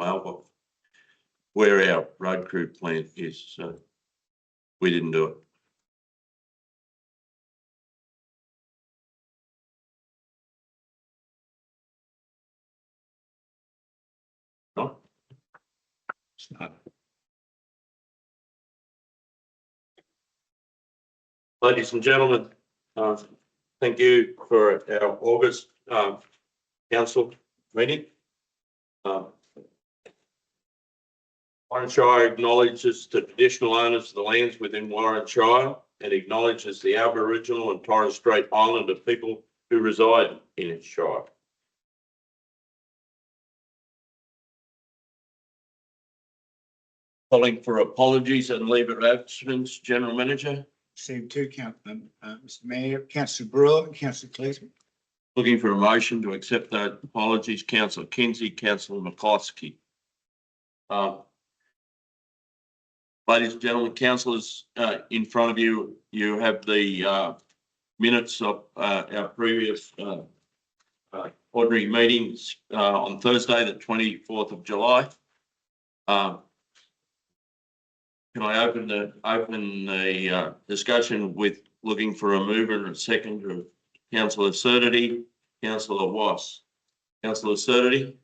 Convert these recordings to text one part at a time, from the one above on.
mailbox where our road crew plant is. So we didn't do it. No? It's not. Ladies and gentlemen, thank you for our August council meeting. Warren Shire acknowledges the traditional owners of the lands within Warren Shire and acknowledges the Aboriginal and Torres Strait Islander people who reside in its shire. Calling for apologies and leave of absence, General Manager. Received two, Mr Mayor, Councillor Brewer and Councillor Clayton. Looking for a motion to accept those apologies, Councillor Kinsey, Councillor McCloskey. Ladies and gentlemen, councillors, in front of you, you have the minutes of our previous ordinary meetings on Thursday, the 24th of July. Can I open the discussion with looking for a mover and a seconder of Councillor Surdity, Councillor Wass. Councillor Surdity?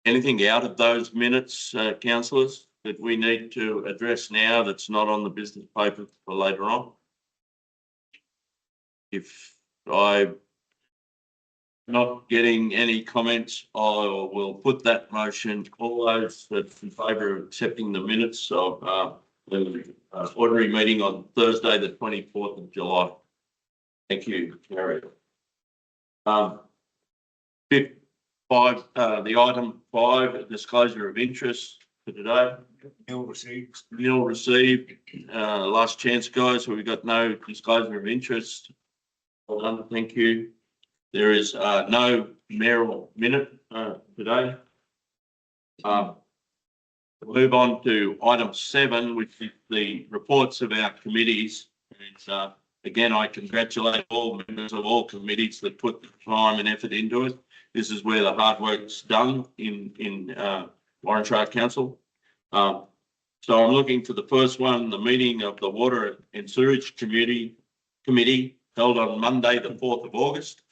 Anything out of those minutes, councillors, that we need to address now that's not on the business paper for later on? If I'm not getting any comments, I will put that motion. All those that in favour of accepting the minutes of the ordinary meeting on Thursday, the 24th of July. Thank you, Gary. The item 5, a disclosure of interest for today. Nil received. Nil received. Last chance, guys. We've got no disclosure of interest. Well done. Thank you. There is no mayoral minute today. We'll move on to item 7, which is the reports of our committees. And again, I congratulate all members of all committees that put the time and effort into it. This is where the hard work's done in Warren Shire Council. So I'm looking for the first one, the meeting of the Water and Sewerage Committee held on Monday, the 4th of August.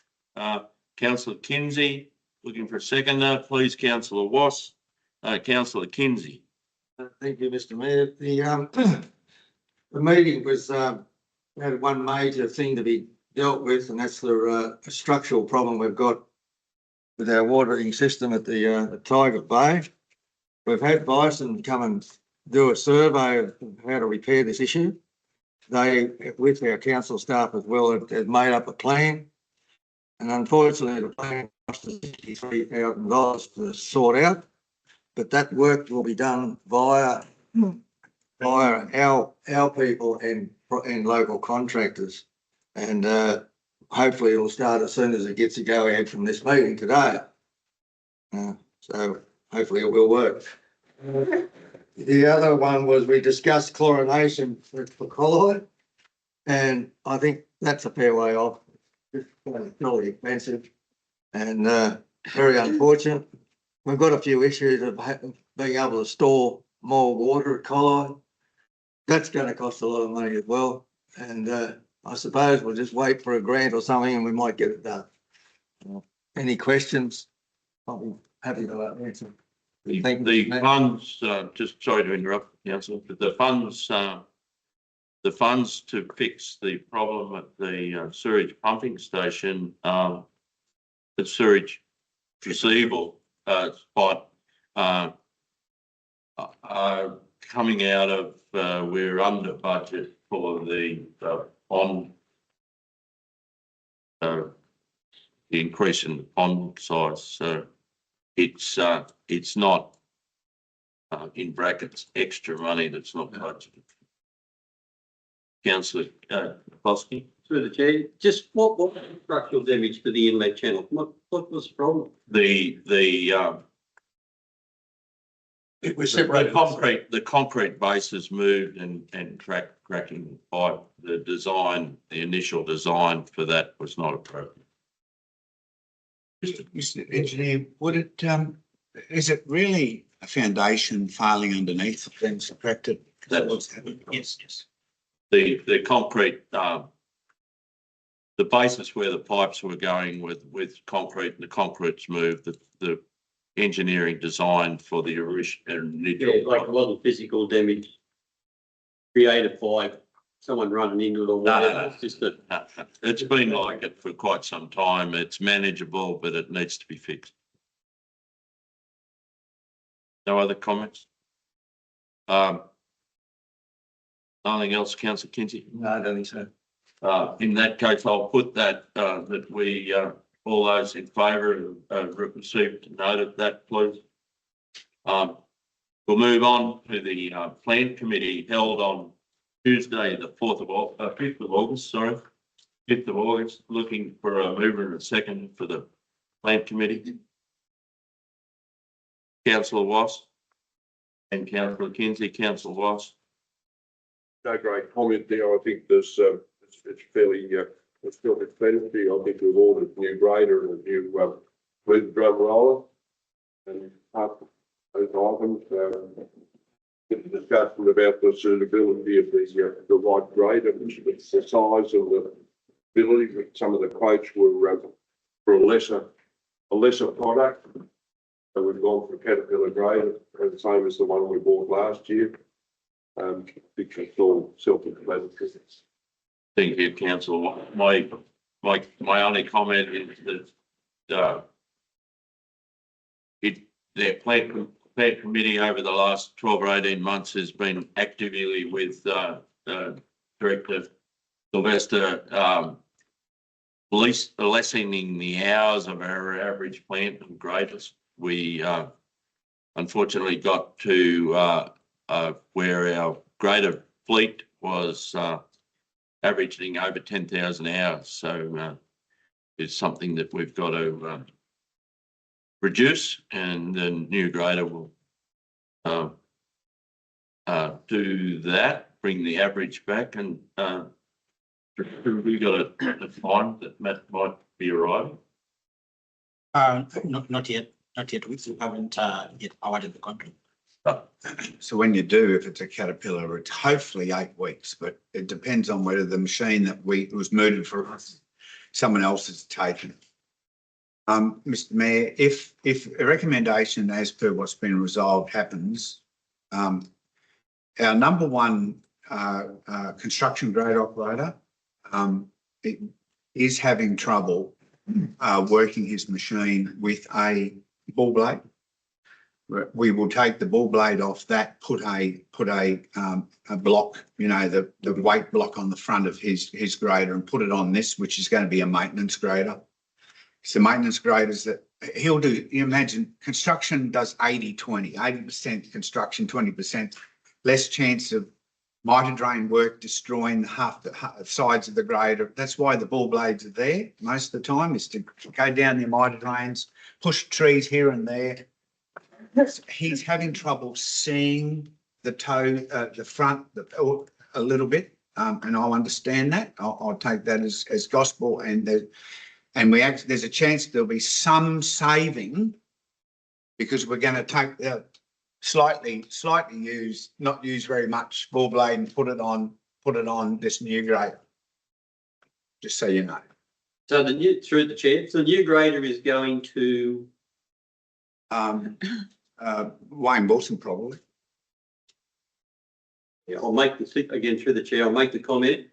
Councillor Kinsey, looking for a seconder, please. Councillor Wass, Councillor Kinsey. Thank you, Mr Mayor. The meeting was had one major thing to be dealt with, and that's the structural problem we've got with our watering system at the Tiger Bay. We've had Bison come and do a survey of how to repair this issue. They, with our council staff as well, have made up a plan. And unfortunately, the plan cost us $63,000 to sort out. But that work will be done via our people and local contractors. And hopefully it'll start as soon as it gets a go ahead from this meeting today. So hopefully it will work. The other one was we discussed chlorination for colloid, and I think that's a fair way off. It's really expensive and very unfortunate. We've got a few issues of being able to store more water at colloid. That's going to cost a lot of money as well. And I suppose we'll just wait for a grant or something and we might get it done. Any questions? I'll be happy to answer. The funds, just sorry to interrupt, Councillor, but the funds to fix the problem at the sewage pumping station, the sewage receivable spot, are coming out of, we're under budget for the pond, the increase in the pond size. So it's not in brackets extra money that's not budgeted. Councillor Bosky. Through the chair, just what was the structural damage to the inlet channel? What was the problem? It was the concrete base has moved and cracking the pipe. The initial design for that was not appropriate. Mr. Engineer, would it, is it really a foundation failing underneath then subtracted? That's what's happening? Yes, yes. The concrete, the basis where the pipes were going with concrete, and the concrete's moved, the engineering design for the original. Yeah, like a lot of physical damage created by someone running into it or No, whatever. no. It's just that, It's been like it for quite some time. It's manageable, but it needs to be fixed. No other comments? Nothing else, councillor Kinsey? No, I don't think so. In that case, I'll put that, that we, all those in favour have received a note of that, please. We'll move on to the plan committee held on Tuesday, the 5th of August, sorry. 5th of August, looking for a mover and a second for the plan committee. Councillor Wass and Councillor Kinsey, Councillor Wass. No great comment there. I think there's, it's fairly, it's self-explanatory. I think we've ordered a new grader and a new, lead drum roller. And after those items, the discussion about the suitability of the right grader, the size and the ability, some of the quotes were, for a lesser product. So we've gone for Caterpillar grader, the same as the one we bought last year. Because it's all self-explanatory. Thank you, councillor. My only comment is that, their plan committee over the last 12 or 18 months has been actively with, Director Sylvester, lessening the hours of our average plant and graders. We, unfortunately got to, where our grader fleet was averaging over 10,000 hours. So it's something that we've got to reduce, and the new grader will do that, bring the average back. And we got a time that Matt might be arriving. Not yet. We haven't yet awarded the contract. So when you do, if it's a Caterpillar, it's hopefully 8 weeks, but it depends on whether the machine that was mooted for us, someone else has taken. Mr. Mayor, if a recommendation as per what's been resolved happens, our number one construction grade operator is having trouble working his machine with a ball blade. We will take the ball blade off that, put a block, you know, the weight block on the front of his grader, and put it on this, which is going to be a maintenance grader. It's the maintenance graders that he'll do. You imagine construction does 80-20, 80% construction, 20% less chance of mitre drain work destroying half the sides of the grader. That's why the ball blades are there most of the time, is to go down the mitre drains, push trees here and there. He's having trouble seeing the toe, the front, a little bit, and I'll understand that. I'll take that as gospel, and there's a chance there'll be some saving, because we're going to take the slightly not use very much ball blade and put it on this new grader. Just so you know. so through the chair, so the new grader is going to, Wayne Wilson probably. yeah, I'll make the, again, through the chair, I'll make the comment.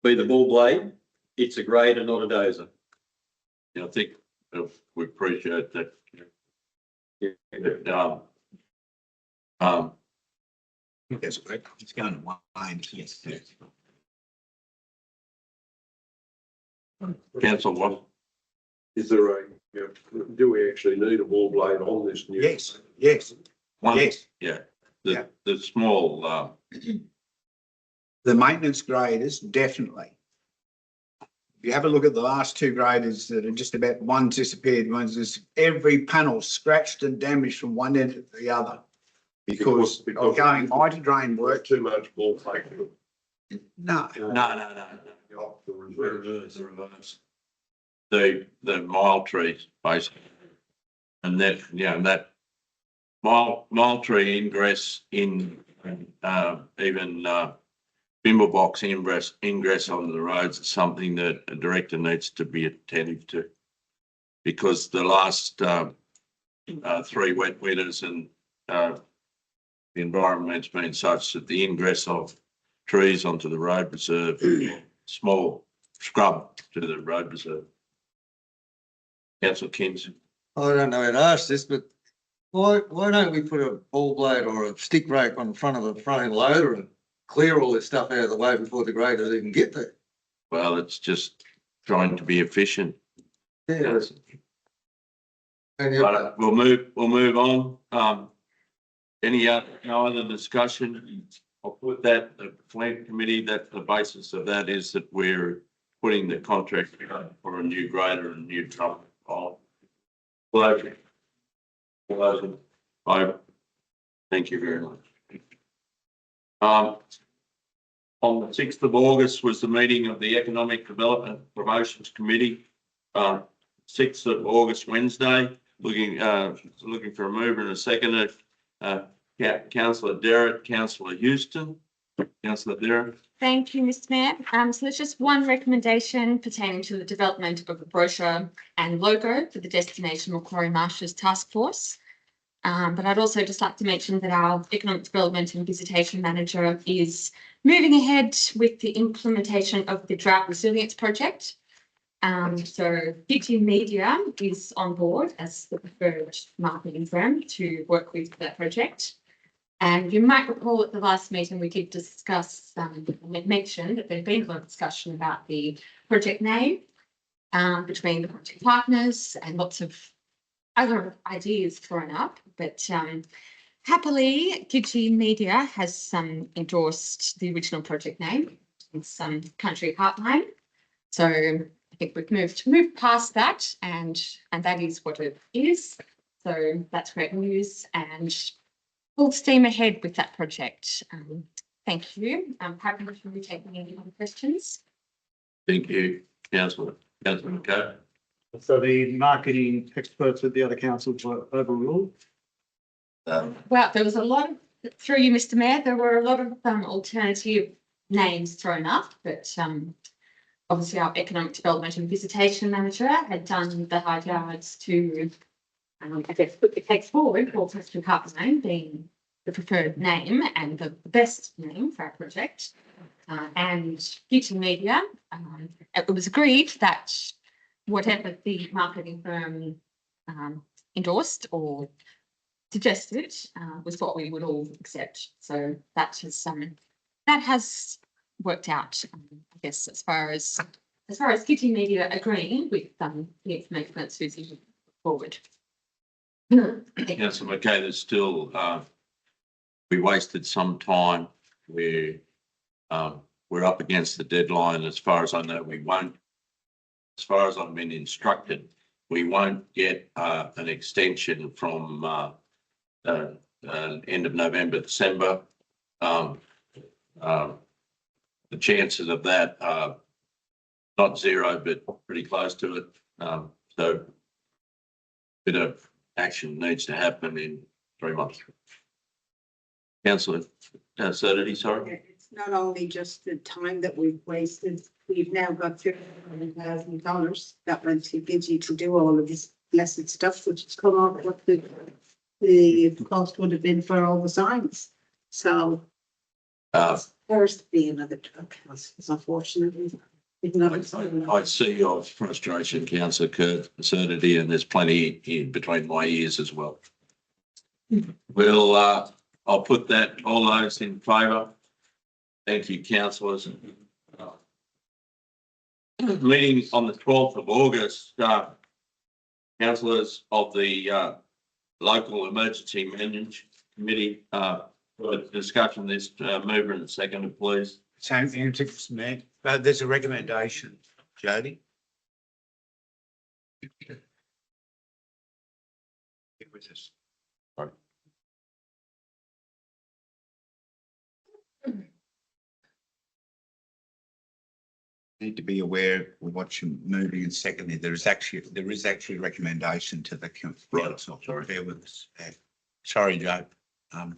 Be the ball blade, it's a grader, not a dozer. Yeah, I think we appreciate that. Yeah. I think that's great. It's going to Wayne. Yes. Councillor Watt. Is there do we actually need a ball blade on this new? Yes. One, Yes. yeah, Yeah. the small, The maintenance graders, definitely. If you have a look at the last 2 graders that are just about, one's disappeared, one's just every panel scratched and damaged from one end to the other. Because of going mitre drain work. Too much ball blade. No, no. The reverse. The reverse. the mile trees, basically. And that, that mile tree ingress in, even, bimble box ingress onto the roads is something that a director needs to be attentive to. Because the last, 3 wet winters and, the environment's been such that the ingress of trees onto the road reserve, small scrub to the road reserve. Councillor Kins. I don't know how to ask this, but why don't we put a ball blade or a stick rake on the front of the front end loader and clear all this stuff out of the way before the graders even get there? Well, it's just trying to be efficient. Yeah. And you, But we'll move on. No other discussion? I'll put that, the plan committee, that the basis of that is that we're putting the contract for a new grader and new truck on. Closure. Thank you very much. On the 6th of August was the meeting of the Economic Development Promotions Committee. 6th of August, Wednesday, looking for a mover and a seconder. Councillor Derrick, Councillor Houston. Councillor Derrick. Thank you, Mr. Mayor. So there's just one recommendation pertaining to the development of a brochure and logo for the Destination Macquarie Marshes Task Force. But I'd also just like to mention that our Economic Development and Visitation Manager is moving ahead with the implementation of the Drought Resilience Project. So Gidgee Media is on board as the preferred marketing firm to work with that project. And you might recall at the last meeting, we did discuss, we mentioned that there'd been a lot of discussion about the project name between the project partners and lots of other ideas thrown up. But happily, Gidgee Media has endorsed the original project name. It's Country Heartline. So I think we've moved past that, and that is what it is. So that's great news, and full steam ahead with that project. Thank you. I'm happy to take any other questions. Thank you, Councillor McCann. So the marketing experts at the other councils were overruled. Well, there was a lot of, through you, Mr. Mayor, there were a lot of alternative names thrown up, but obviously our Economic Development and Visitation Manager had done the hard yards to, I guess, put the case forward for Country Heartline being the preferred name and the best name for our project. And Gidgee Media, it was agreed that whatever the marketing firm endorsed or suggested was what we would all accept. So that has worked out, I guess, as far as Gidgee Media agreeing with the information that's Susie forward. Councillor McKay, there's still, we wasted some time. We're up against the deadline. As far as I know, we won't, as far as I've been instructed, we won't get an extension from end of November, December. The chances of that are not zero, but pretty close to it. So a bit of action needs to happen in 3 months. Councillor Sodity, sorry. It's not only just the time that we've wasted, we've now got $300,000 that went to Gidgee to do all of this blessed stuff, which has come off what the cost would have been for all the signs. So there's to be another truck. It's unfortunately. I see your frustration, Councillor Sodity, and there's plenty in between my ears as well. We'll, I'll put that, all those in favour. Thank you, councillors. Meeting on the 12th of August, councillors of the local emergency management committee, for discussion this mover and seconder, please. Same thing, Mr. Mayor. There's a recommendation, Jody. Get with us. need to be aware of what you're moving and secondly, there is actually a recommendation to the council. Sorry. Bear with us. Sorry, Joe. On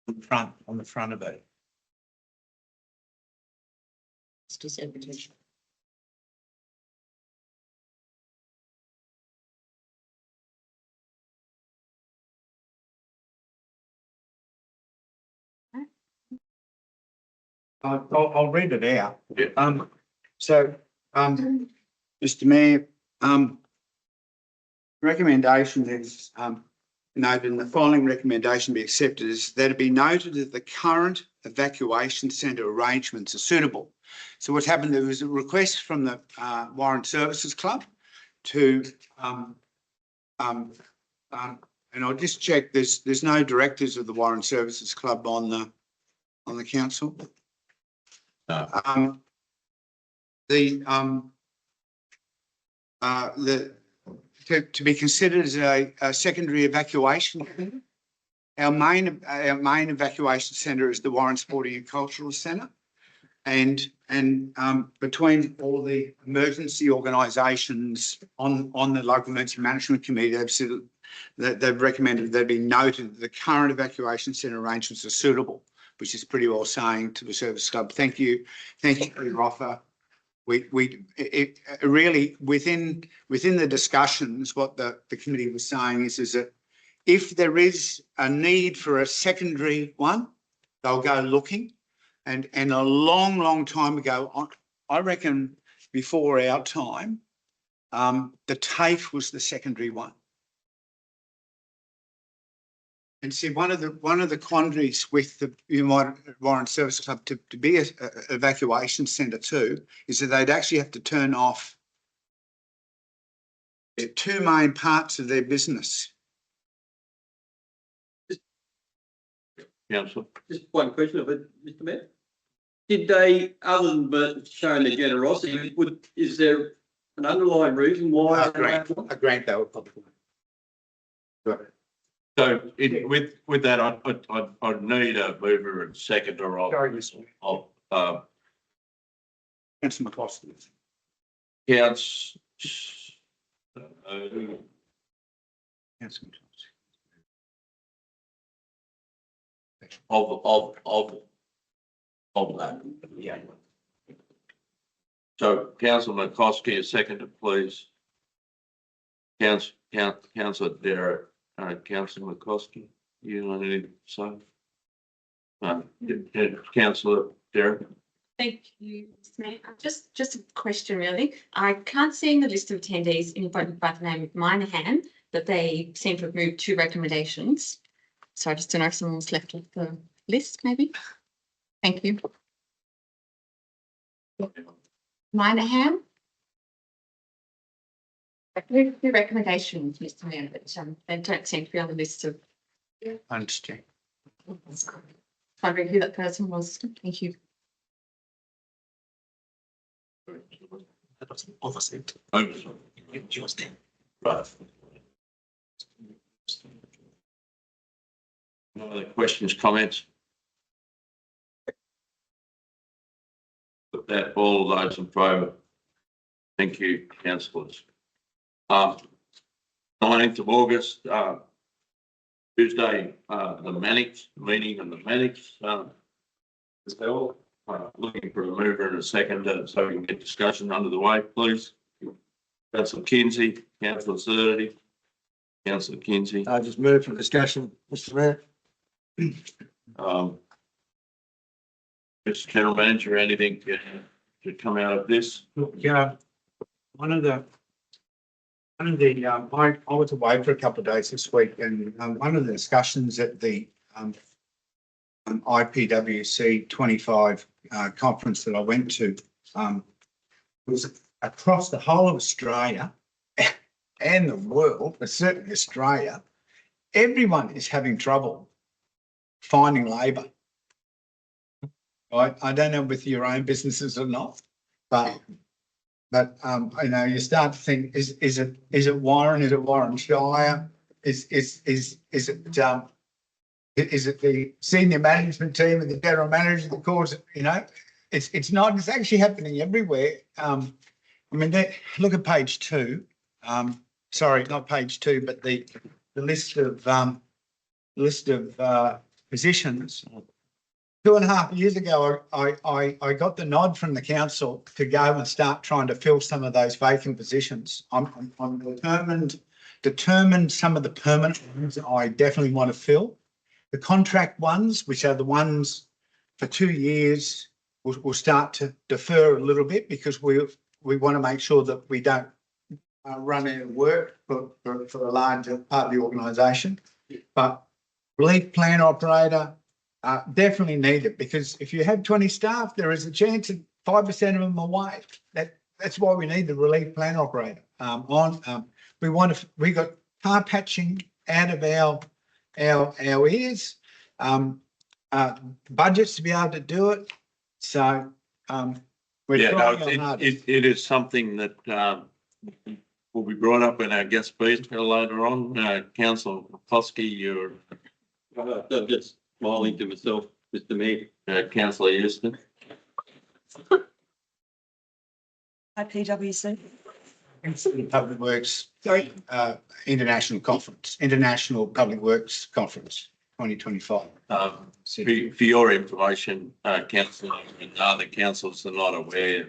the front of it. It's disinvitation. I'll read it out. Yeah. Mr. Mayor, recommendation is, noted in the following recommendation be accepted is that it be noted that the current evacuation centre arrangements are suitable. So what's happened, there was a request from the Warrant Services Club to, and I'll just check, there's no directors of the Warrant Services Club on the council. No. To be considered as a secondary evacuation. Our main evacuation centre is the Warren Sporting and Cultural Centre. And between all the emergency organisations on the local emergency management committee, they've said that they've recommended that be noted that the current evacuation centre arrangements are suitable, which is pretty well saying to the service club. Thank you for your offer. It really within the discussions, what the committee was saying is that if there is a need for a secondary one, they'll go looking. And a long time ago, I reckon before our time, the TAFE was the secondary one. And see, one of the quandaries with the Warren Service Club to be an evacuation centre too is that they'd actually have to turn off the two main parts of their business. Councillor. Just one question of it, Mr. Mayor. Did they, other than showing their generosity, is there an underlying reason why? A grant they were probably. So with that, I'd need a mover and seconder of Councillor McCloskey. counts. Of that. Yeah. So Councillor McCoskey, a seconder, please. Councillor Derek, Councillor McCoskey, you want anything to say? Councillor Derek. Thank you, Mr. Mayor. Just a question really. I can't see in the list of attendees anybody by the name of Minahan, but they seem to have moved two recommendations. So I just don't know if someone was left off the list, maybe. Thank you. Minahan. I've moved two recommendations, Mr. Mayor, but they don't seem to be on the list of. I understand. Wondering who that person was. Thank you. Right. No other questions, comments? With that, all those in favour? Thank you, councillors. 19th of August, Tuesday, the Mannix meeting and the Mannix as well. Looking for a mover and a seconder so we can get discussion under the way, please. Councillor Kinsey, Councillor Thirty, Councillor Kinsey. I just move for discussion, Mr. Mayor. Mr. General Manager, anything to come out of this? Look, I was away for a couple of days this week, and one of the discussions at the IPWC 25 conference that I went to was across the whole of Australia and the world, but certainly Australia, everyone is having trouble finding labour. I don't know with your own businesses or not, but you start to think, is it Warren? Is it Warren Shire? Is it the senior management team and the general manager that cause it? it's not, it's actually happening everywhere. I mean, look at page 2. Sorry, not page 2, but the list of positions. 2.5 years ago, I got the nod from the council to go and start trying to fill some of those vacant positions. I'm determined some of the permanent ones I definitely want to fill. The contract ones, which are the ones for 2 years, we'll start to defer a little bit because we want to make sure that we don't run out of work for a larger part of the organisation. But relief plan operator, definitely need it, because if you have 20 staff, there is a chance that 5% of them are away. That's why we need the relief plan operator. We got car patching out of our ears, budgets to be able to do it. So we're trying hard. It is something that will be brought up in our guest speaker later on. Councillor McCloskey, you're I'm just smiling to myself, Mr Mayor. Councillor Houston. PwC. Public Works, Sorry. International Public Works Conference 2025. For your information, councillor and other councillors are not aware,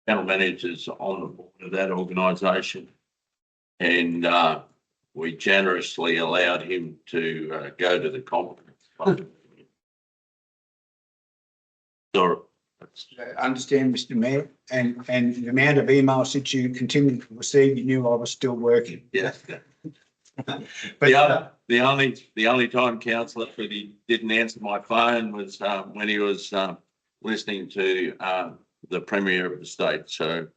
panel managers on the board of that organisation, and we generously allowed him to go to the conference. So, I understand, Mr Mayor, and the amount of emails that you continue to receive, you knew I was still working. yeah. But The only time, councillor, that he didn't answer my phone was when he was listening to the Premier of the state. So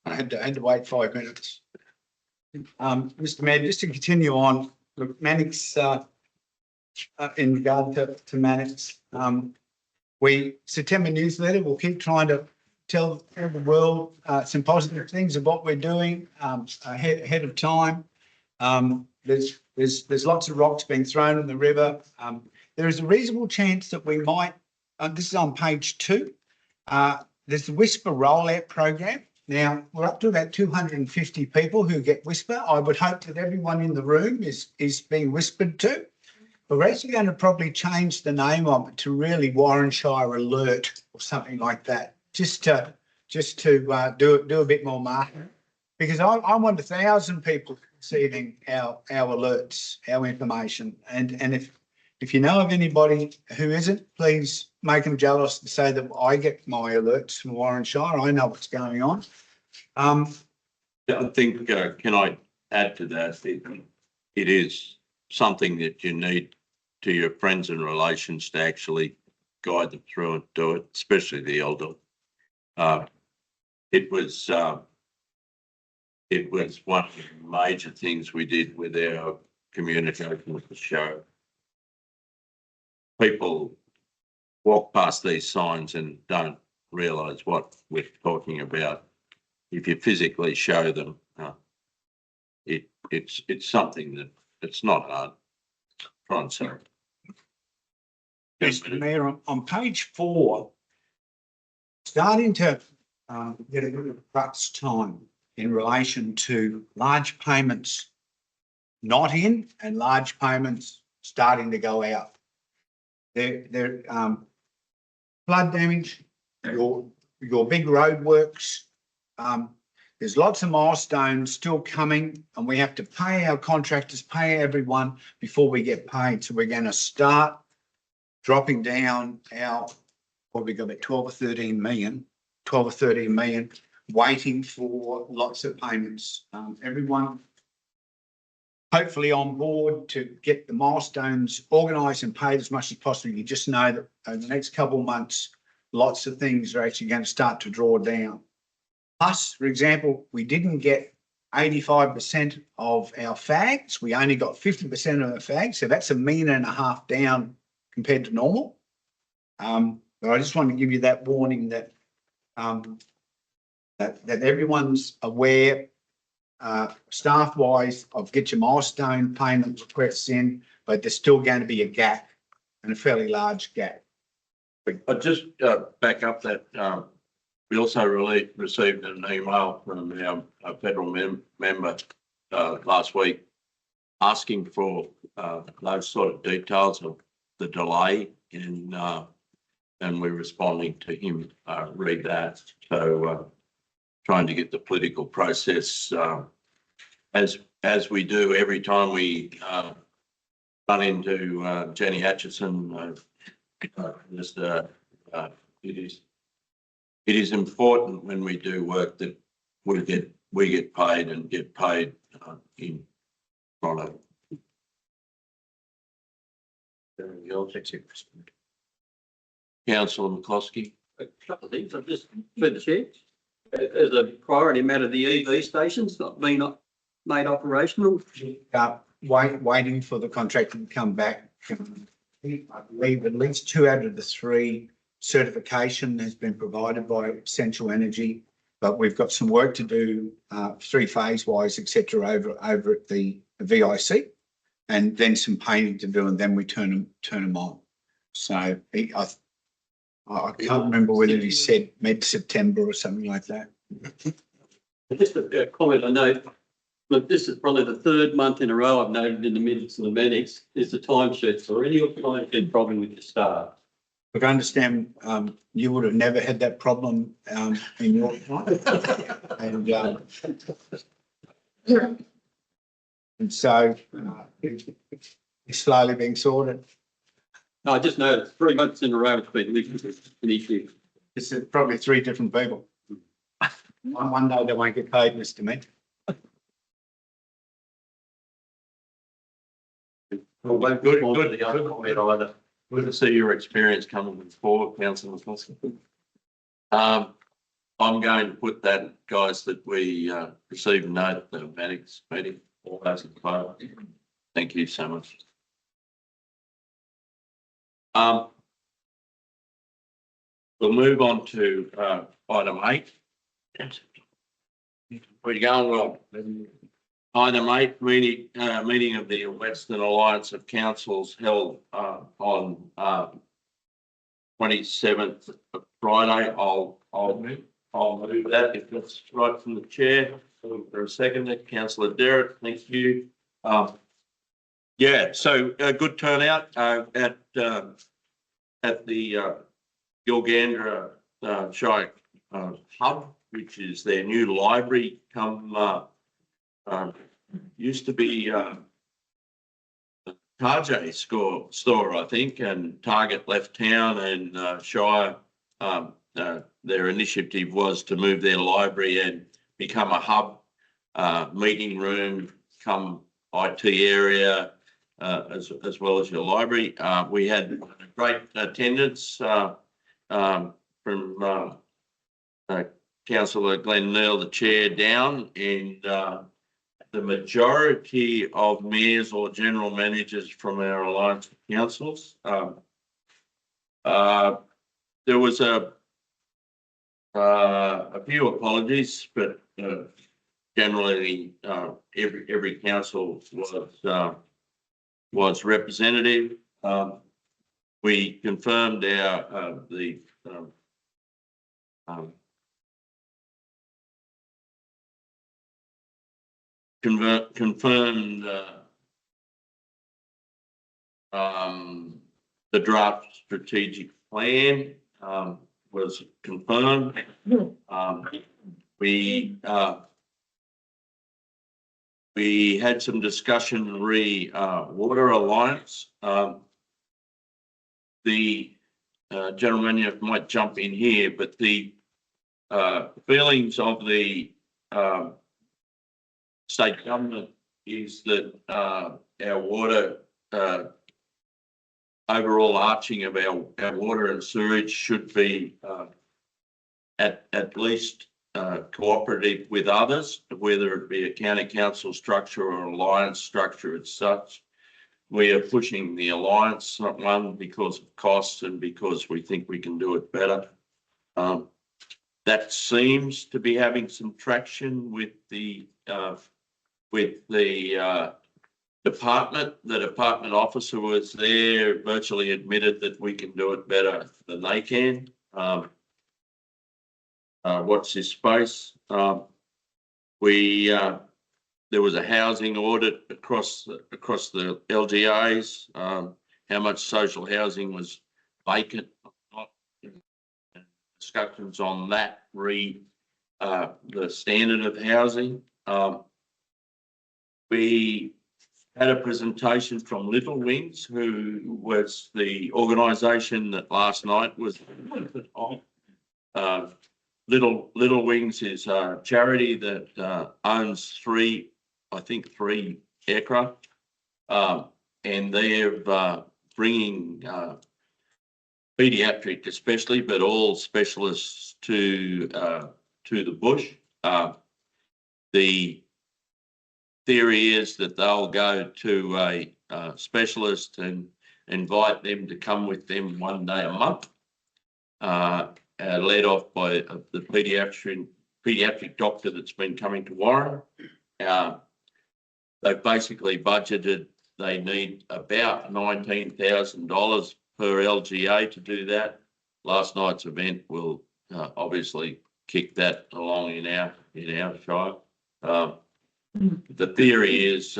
I had to wait 5 minutes. Mr Mayor, just to continue on, look, Mannix, in regard to Mannix, September newsletter, we'll keep trying to tell the world some positive things of what we're doing ahead of time. There's lots of rocks being thrown in the river. There is a reasonable chance that we might, this is on page 2, there's the Whisper rollout program. Now, we're up to about 250 people who get Whisper. I would hope that everyone in the room is being whispered to. But we're actually going to probably change the name of it to really Warrenshire Alert or something like that, just to do a bit more marketing. Because I want 1,000 people receiving our alerts, our information. And if you know of anybody who isn't, please make them jealous to say that I get my alerts from Warrenshire. I know what's going on. I think, can I add to that? It is something that you need to your friends and relations to actually guide them through and do it, especially the elder. It was one of the major things we did with our communication with the show. People walk past these signs and don't realise what we're talking about. If you physically show them, it's something that it's not hard. Try and say. Mr Mayor, on page 4, starting to get a bit of crux time in relation to large payments not in and large payments starting to go out. They're flood damage, your big roadworks. There's lots of milestones still coming, and we have to pay our contractors, pay everyone before we get paid. So we're going to start dropping down our, what we got about 12 or 13 million, waiting for lots of payments. Everyone hopefully on board to get the milestones organised and paid as much as possible. You just know that over the next couple of months, lots of things are actually going to start to draw down. Plus, for example, we didn't get 85% of our fags. We only got 50% of our fags. So that's $1.5 million down compared to normal. But I just want to give you that warning that that everyone's aware, staff-wise, of get your milestone payment requests in, but there's still going to be a gap, and a fairly large gap. I just back up that we also received an email from our federal member last week asking for those sort of details of the delay and we're responding to him, read that. So trying to get the political process as we do every time we run into Jenny Atchison. It is important when we do work that we get paid and get paid in front of. Councillor McCloskey. A couple of things, I've just, for the chair, as a priority matter, the EV stations not being made operational. Waiting for the contractor to come back. I believe at least 2 out of the 3 certification has been provided by Essential Energy, but we've got some work to do, 3-phase wise, etc. over at the VIC, and then some painting to do, and then we turn them on. So I can't remember whether he said mid-September or something like that. Just a comment I know, look, this is probably the 3rd month in a row I've noted in the minutes of the medics is the timesheets or any time problem with the staff. Look, I understand you would have never had that problem in your time. And so it's slowly being sorted. No, I just noticed 3 months in a row it's been an issue. It's probably 3 different people. One day they won't get paid, Mr. Mint. Well, good to see your experience coming forward, Councillor McCloskey. I'm going to put that, guys, that we received a note at the medics meeting. All those in favour. Thank you so much. We'll move on to item 8. We're going well. Item 8, meeting of the Western Alliance of Councils held on 27th of Friday. I'll move that if that's right from the chair. For a second, Councillor Derrick, thank you. Yeah, so a good turnout at the Gilgandra Shire Hub, which is their new library. Used to be Tarjay store, I think, and Target left town, and Shire, their initiative was to move their library and become a hub, meeting room, come IT area, as well as your library. We had great attendance from Councillor Glenn Neal, the chair, down, and the majority of mayors or general managers from our alliance of councils. There was a few apologies, but generally every council was representative. We confirmed confirmed the draft strategic plan was confirmed. We had some discussion re Water Alliance. The general manager might jump in here, but the feelings of the state government is that our water, overall arching of our water and sewage should be at least cooperative with others, whether it be a county council structure or alliance structure as such. We are pushing the alliance, not one because of costs and because we think we can do it better. That seems to be having some traction with the department. The department officer was there, virtually admitted that we can do it better than they can. Watch this space. There was a housing audit across the LGAs. How much social housing was vacant? Discussions on that the standard of housing. We had a presentation from Little Wings, who was the organisation that last night was on. Little Wings is a charity that owns three aircraft, and they're bringing paediatric especially, but all specialists to the bush. The theory is that they'll go to a specialist and invite them to come with them one day a month, led off by the paediatric doctor that's been coming to Warren. They've basically budgeted, they need about $19,000 per LGA to do that. Last night's event will obviously kick that along in our shire. The theory is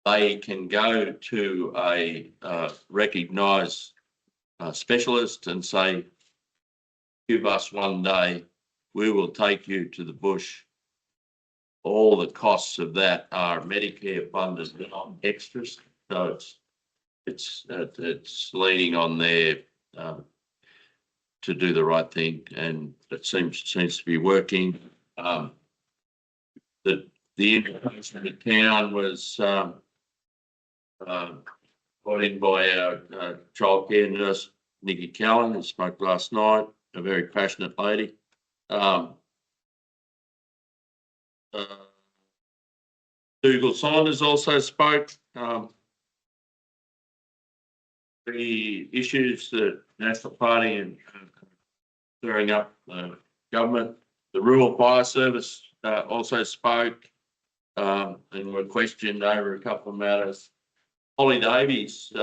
they can go to a recognised specialist and say, give us one day, we will take you to the bush. All the costs of that are Medicare funded, not extras. So it's leaning on there to do the right thing, and it seems to be working. The information in the town was brought in by our childcare nurse, Nikki Callan, who spoke last night, a very passionate lady. Dougal Saunders also spoke. The issues that National Party and stirring up the government. The Rural Fire Service also spoke and were questioned over a couple of matters. Holly Davies,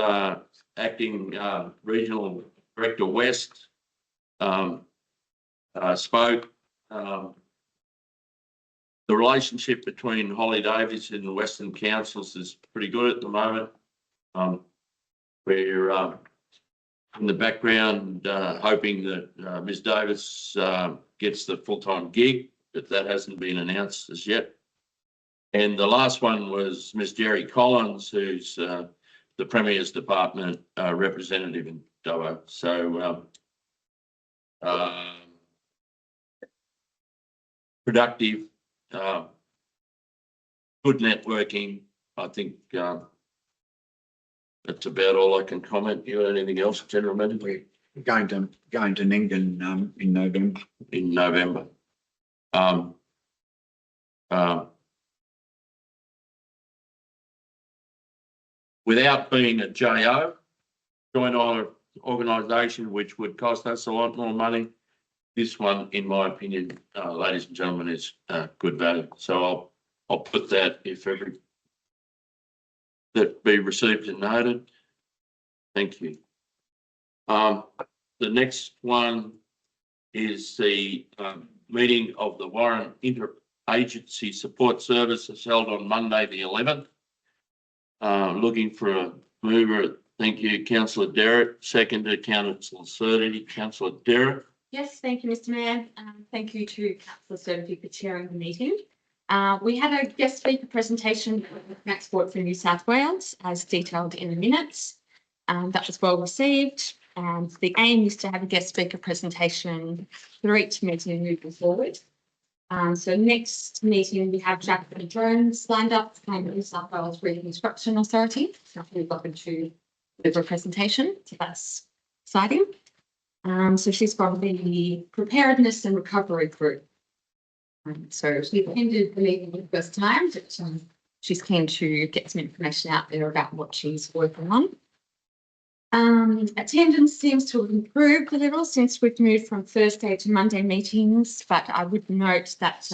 acting Regional Director West, spoke. The relationship between Holly Davies and the Western Councils is pretty good at the moment. We're in the background hoping that Ms. Davis gets the full-time gig, but that hasn't been announced as yet. And the last one was Ms. Jerry Collins, who's the Premier's Department representative in Dubbo. So productive, good networking. I think that's about all I can comment. You got anything else, gentlemen? We're going to Nyngan in November. In November. Without being a JO, joint organisation, which would cost us a lot more money, this one, in my opinion, ladies and gentlemen, is good value. So I'll put that that be received and noted. Thank you. The next one is the meeting of the Warren Interagency Support Services held on Monday the 11th. Looking for a mover. Thank you, Councillor Derrick. Seconded, Councillor Sturdy. Councillor Derrick. Yes, thank you, Mr. Mayor. Thank you to Councillor Sturdy for chairing the meeting. We had a guest speaker presentation with Transport for New South Wales, as detailed in the minutes. That was well received, and the aim is to have a guest speaker presentation for each meeting moving forward. So next meeting, we have Jack Jones lined up from the New South Wales Reconstruction Authority. So we've got to deliver a presentation, so that's exciting. So she's from the Preparedness and Recovery Group. So she attended the meeting for the first time, but she's keen to get some information out there about what she's working on. Attendance seems to have improved a little since we've moved from Thursday to Monday meetings, but I would note that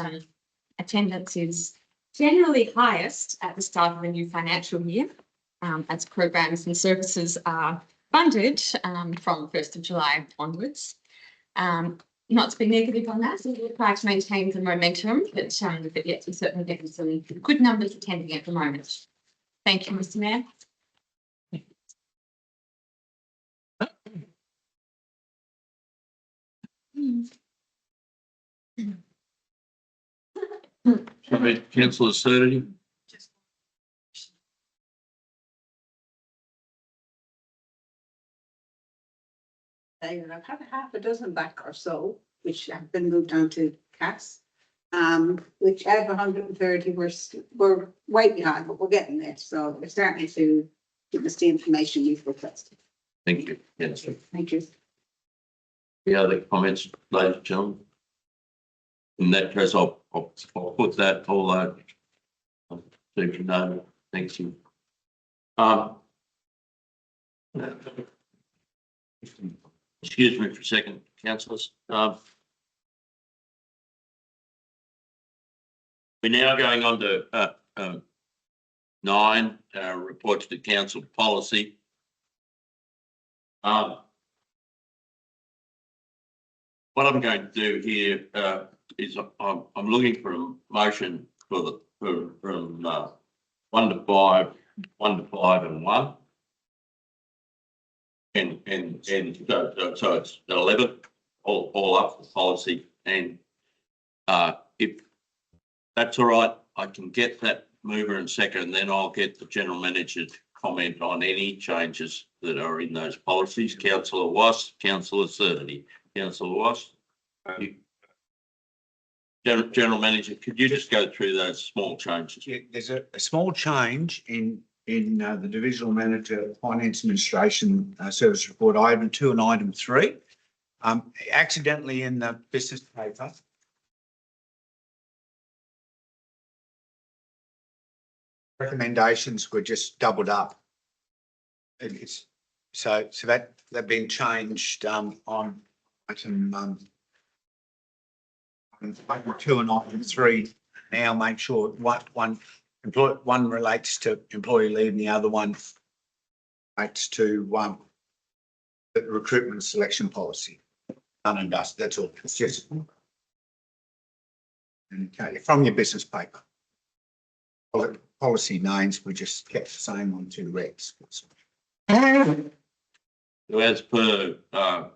attendance is generally highest at the start of the new financial year, as programs and services are funded from 1st of July onwards. Not to be negative on that, so we'll try to maintain the momentum, but yes, we're certainly getting some good numbers attending at the moment. Thank you, Mr. Mayor. Councillor Sturdy. And I've had half a dozen back or so, which have been moved on to CAS. Which out of 130, we're way behind, but we're getting there. So we're starting to give us the information we've requested. Thank you, councillor. Thank you. Any other comments, ladies and gentlemen? In that case, I'll put that all out. So you know, thank you. Excuse me for a second, councillors. We're now going on to 9, report to the council policy. What I'm going to do here is I'm looking for a motion for from 1 to 5, 1 to 5 and 1. And so it's 11, all up the policy. And if that's all right, I can get that mover and second, and then I'll get the general manager to comment on any changes that are in those policies. Councillor Wass, Councillor Sturdy. Councillor Wass. General manager, could you just go through those small changes? Yeah, there's a small change in the divisional manager finance administration service report, item 2 and item 3. Accidentally in the business paper. Recommendations were just doubled up. And it's so that they've been changed on item 2 and item 3. Now make sure one relates to employee leave and the other one relates to the recruitment selection policy. Done and dusted, that's all. It's just okay, from your business paper. Policy names we just kept the same on 2 regs. So as per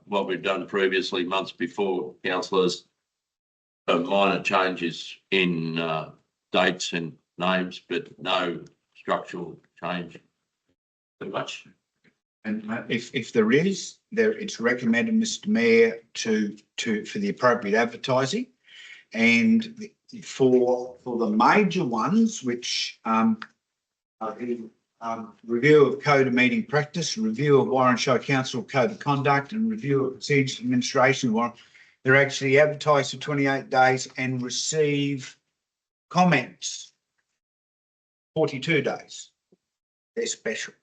what we've done previously, months before, councillors, minor changes in dates and names, but no structural change. Pretty much. And if there is, it's recommended, Mr. Mayor, for the appropriate advertising, and for the major ones, which review of code of meeting practice, review of Warranshire Council Code of Conduct, and review of procedures administration warrant, they're actually advertised for 28 days and receive comments 42 days. They're special.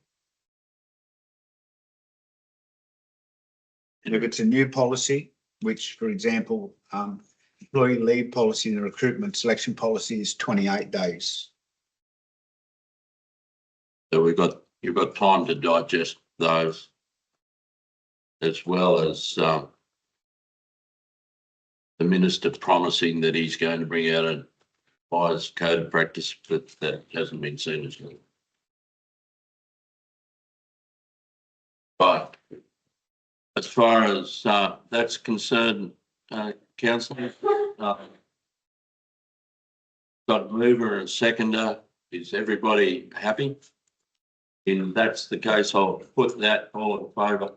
And if it's a new policy, which, for example, employee leave policy and the recruitment selection policy is 28 days. So you've got time to digest those, as well as the minister promising that he's going to bring out a buyer's code of practice, but that hasn't been seen as well. But as far as that's concerned, councillors, got a mover and a seconder. Is everybody happy? If that's the case, I'll put that all in favour.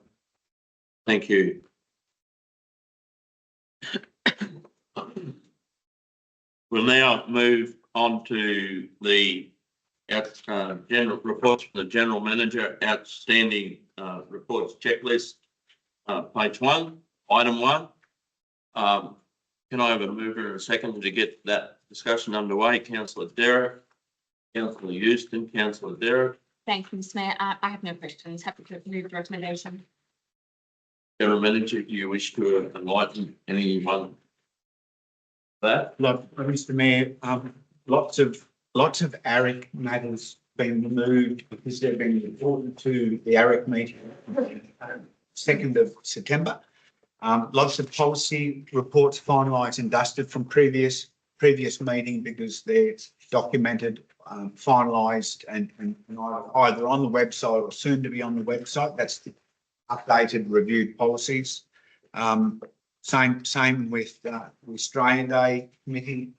Thank you. We'll now move on to the general reports from the general manager, outstanding reports checklist, page 1, item 1. Can I have a mover and a second to get that discussion underway? Councillor Derrick, Councillor Houston, Councillor Derrick. Thank you, Mr. Mayor. I have no questions. Happy to move the recommendation. General manager, do you wish to enlighten anyone? That Look, Mr. Mayor, lots of lots of ARIC matters been removed because they've been reported to the ARIC meeting 2nd of September. Lots of policy reports finalised and dusted from previous meeting because they're documented, finalised and either on the website or soon to be on the website. That's the updated reviewed policies. Same with the Australian Day committee.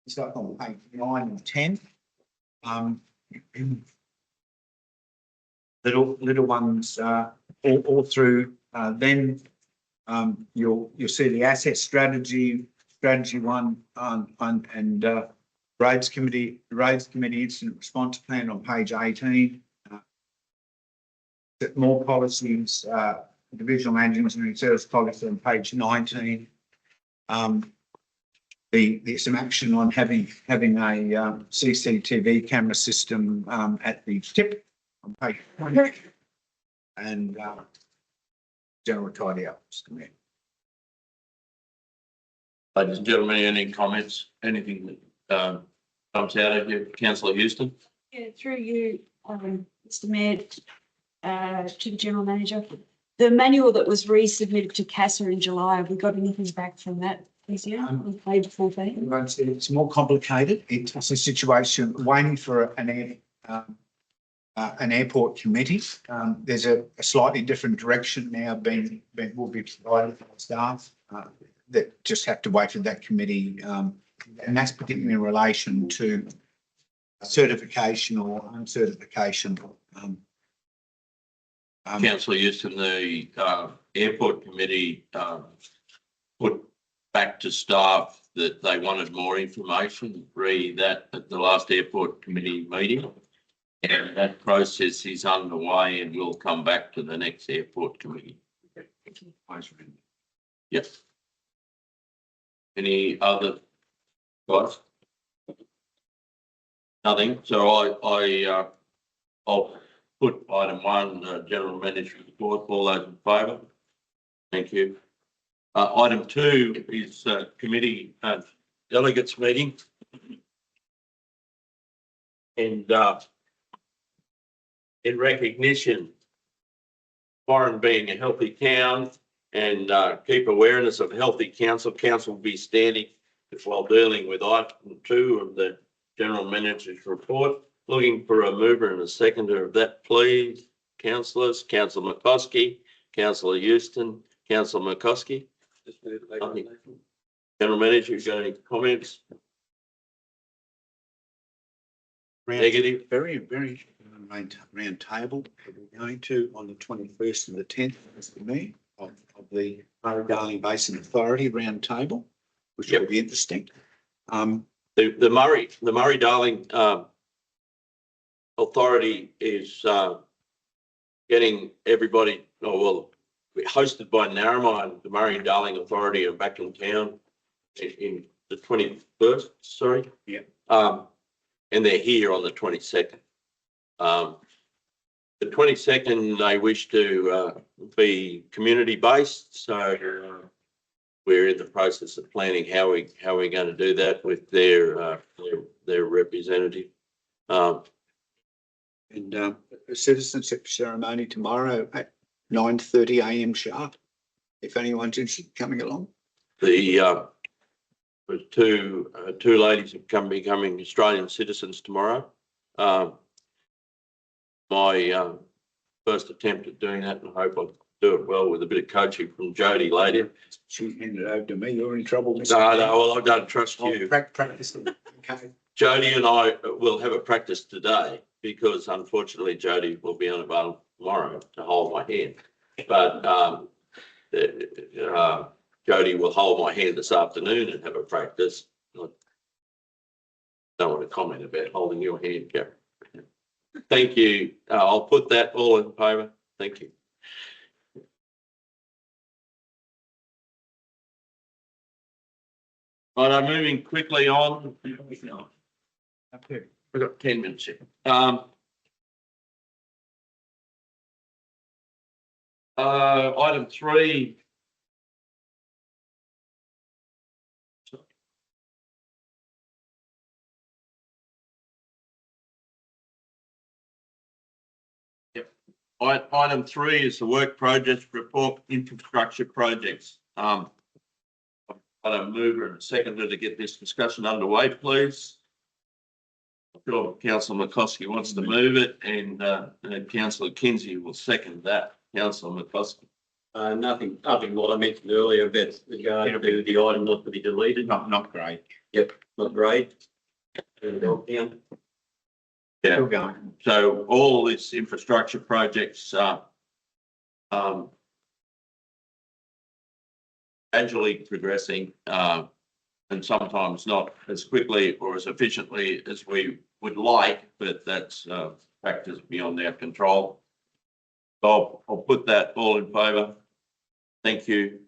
It's like on page 9 and 10. Little ones all through. Then you'll see the asset strategy one and roads committee incident response plan on page 18. More policies, divisional engineering service policy on page 19. There's some action on having a CCTV camera system at the tip on page 20, and general tidy ups. Ladies and gentlemen, any comments, anything that comes out of you, councillor Houston? Yeah, through you, Mr Mayor, to the General Manager. The manual that was resubmitted to CASA in July, have we got anything back from that this year on page 14? It's more complicated. It's a situation waiting for an airport committee. There's a slightly different direction now will be provided for staff that just have to wait for that committee, and that's particularly in relation to certification or uncertification. Councillor Houston, the airport committee put back to staff that they wanted more information, read that at the last airport committee meeting. And that process is underway and will come back to the next airport committee. Yes. Any other guys? Nothing. So I'll put item 1, general manager report. All those in favour? Thank you. Item 2 is committee delegates meeting. And in recognition, Warren being a healthy town and keep awareness of healthy council will be standing while dealing with item 2 of the general manager's report. Looking for a mover and a seconder of that, please. Councillors, Councillor McCoskey, Councillor Houston, Councillor McCoskey. General manager, you got any comments? Negative? Very round table that we're going to on the 21st and the 10th for me of the Murray-Darling Basin Authority round table, which will be interesting. The Murray-Darling Authority is getting everybody, hosted by Narromine. The Murray-Darling Authority are back in town in the 21st, sorry. Yeah. And they're here on the 22nd. The 22nd, they wish to be community based. So we're in the process of planning how we're going to do that with their representative. And a citizenship ceremony tomorrow at 9:30 a.m. sharp. If anyone's interested in coming along. The two ladies are becoming Australian citizens tomorrow. My first attempt at doing that, and I hope I'll do it well with a bit of coaching from Jody later. She handed it over to me. You're in trouble. No, well, I don't trust you. Practice. Okay. Jody and I will have a practice today because unfortunately Jody will be unavailable tomorrow to hold my hand. But Jody will hold my hand this afternoon and have a practice. I don't want to comment about holding your hand, Gary. Thank you. I'll put that all in favour. Thank you. Right, I'm moving quickly on. Up here. We've got 10 minutes here. Item 3. Item 3 is the work project report infrastructure projects. I don't move in a second to get this discussion underway, please. I'm sure Councillor McCoskey wants to move it and Councillor Kinsey will second that. Councillor McCoskey. Nothing what I mentioned earlier about regard to the item not to be deleted. Not great. Not great. Down. Yeah. Still going. So all this infrastructure projects gradually progressing and sometimes not as quickly or as efficiently as we would like, but that's factors beyond our control. So I'll put that all in favour. Thank you.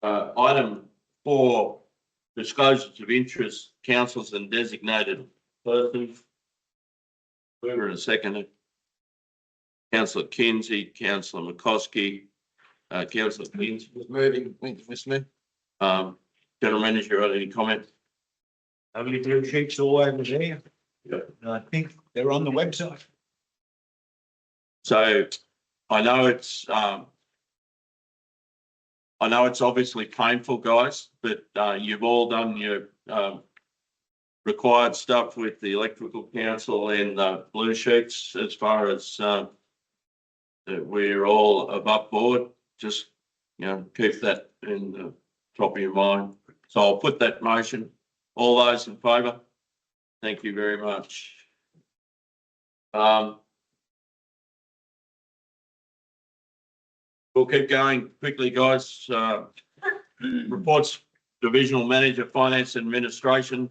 Item 4, disclosures of interest, councils and designated persons. Mover and second. Councillor Kinsey, Councillor McCoskey, Councillor Kinsey. Moving, thank you, Mr. Smith. General Manager, any comment? Lovely blue sheets all over there. Yeah. And I think they're on the website. So I know it's obviously painful, guys, but you've all done your required stuff with the electrical council and blue sheets as far as we're all above board. Just, keep that in the top of your mind. So I'll put that motion. All those in favour? Thank you very much. We'll keep going quickly, guys. Reports, Divisional Manager, Finance Administration.